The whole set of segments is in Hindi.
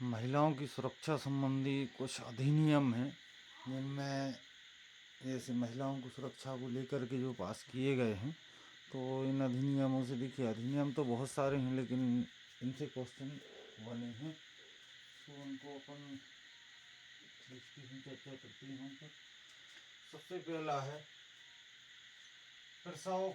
महिलाओं की सुरक्षा संबंधी कुछ अधिनियम हैं जिनमें जैसे महिलाओं की सुरक्षा को लेकर के जो पास किए गए हैं। तो इन अधिनियमों से देखिए, अधिनियम तो बहुत सारे हैं लेकिन इनसे क्वेश्चन बने हैं, तो उनको अपन देखते हैं, चर्चा करते हैं उन पर। सबसे पहला है प्रसव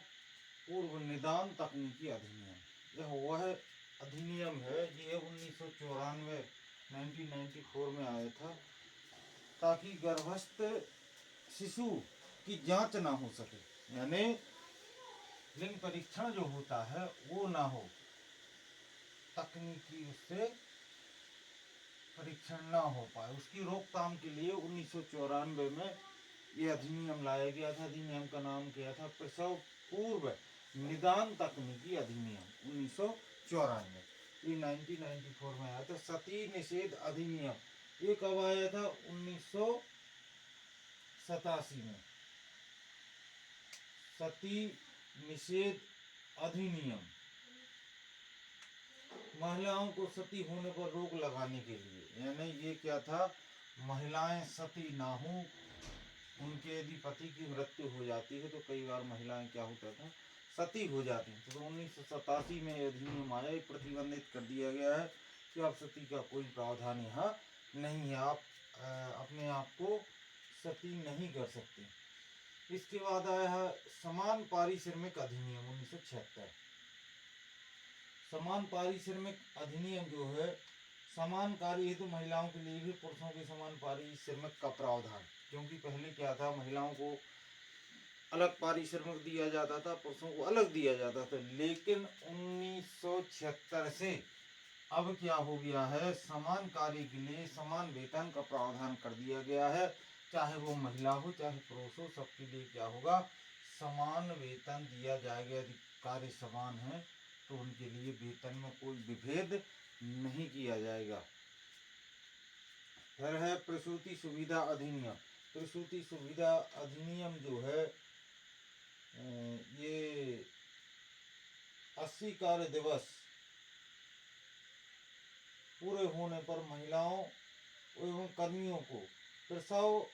पूर्व निदान तकनीकी अधिनियम। यह वह अधिनियम है, ये 1994 1994 में आया था, ताकि गर्भस्थ शिशु की जांच ना हो सके, यानी लिंग परीक्षण जो होता है वो ना हो, तकनीकी उससे परीक्षण ना हो पाए, उसकी रोकथाम के लिए 1994 में यह अधिनियम लाया गया था। अधिनियम का नाम क्या था? प्रसव पूर्व निदान तकनीकी अधिनियम 1994। ये 1994 में आया था। सती निषेध अधिनियम ये कब आया था? 1987 में। सती निषेध अधिनियम महिलाओं को सती होने पर रोक लगाने के लिए, यानी ये क्या था, महिलाएं सती ना हो, उनके यदि पति की मृत्यु हो जाती है तो कई बार महिलाएं क्या होता था, सती हो जाती हैं। तो 1987 में अधिनियम आया, ये प्रतिबंधित कर दिया गया है कि अब सती का कोई प्रावधान यहाँ नहीं है, आप अपने आप को सती नहीं कर सकते। इसके बाद आया है समान पारिश्रमिक अधिनियम 1976। समान पारिश्रमिक अधिनियम जो है, समान कार्य हेतु महिलाओं के लिए भी पुरुषों के समान पारिश्रमिक का प्रावधान। क्योंकि पहले क्या था, महिलाओं को अलग पारिश्रमिक दिया जाता था, पुरुषों को अलग दिया जाता था, लेकिन 1976 से अब क्या हो गया है, समान कार्य के लिए समान वेतन का प्रावधान कर दिया गया है। चाहे वो महिला हो चाहे पुरुष हो, सबके लिए क्या होगा, समान वेतन दिया जाएगा। यदि कार्य समान है तो उनके लिए वेतन में कोई विभेद नहीं किया जाएगा। फिर है प्रसूति सुविधा अधिनियम। प्रसूति सुविधा अधिनियम जो है, ये 80 कार्य दिवस पूरे होने पर महिलाओं एवं कर्मियों को प्रसव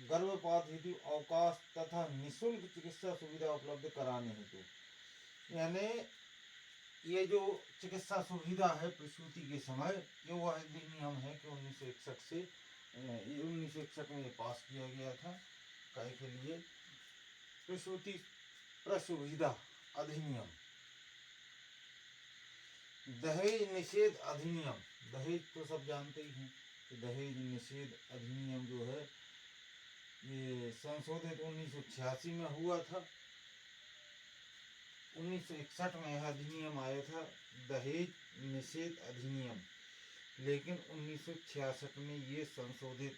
गर्भपात हेतु अवकाश तथा निःशुल्क चिकित्सा सुविधा उपलब्ध कराने हेतु, यानी ये जो चिकित्सा सुविधा है प्रसूति के समय, ये वह अधिनियम है कि 1961 से 1961 में ये पास किया गया था। काय के लिए? प्रसूति प्रसुविधा अधिनियम। दहेज निषेध अधिनियम। दहेज तो सब जानते ही हैं कि दहेज निषेध अधिनियम जो है ये संशोधित 1986 में हुआ था। 1961 में यह अधिनियम आया था, दहेज निषेध अधिनियम, लेकिन 1966 में ये संशोधित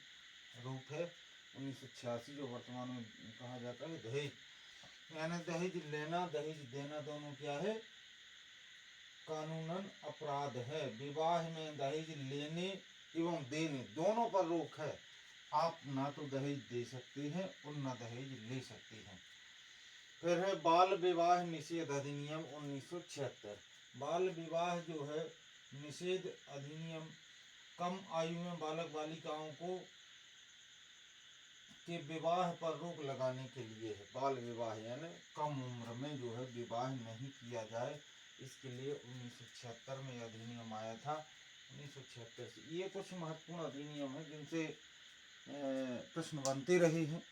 रूप है। 1986 जो वर्तमान में कहा जाता है दहेज, यानी दहेज लेना दहेज देना दोनों क्या है, कानूनन अपराध है। विवाह में दहेज लेने एवं देने दोनों पर रोक है। आप ना तो दहेज दे सकते हैं और ना दहेज ले सकते हैं। फिर है बाल विवाह निषेध अधिनियम 1976। बाल विवाह जो है निषेध अधिनियम कम आयु में बालक बालिकाओं को के विवाह पर रोक लगाने के लिए है। बाल विवाह यानी कम उम्र में जो है विवाह नहीं किया जाए, इसके लिए 1976 में अधिनियम आया था। 1976 से ये कुछ महत्वपूर्ण अधिनियम है जिनसे प्रश्न बनते रहे हैं।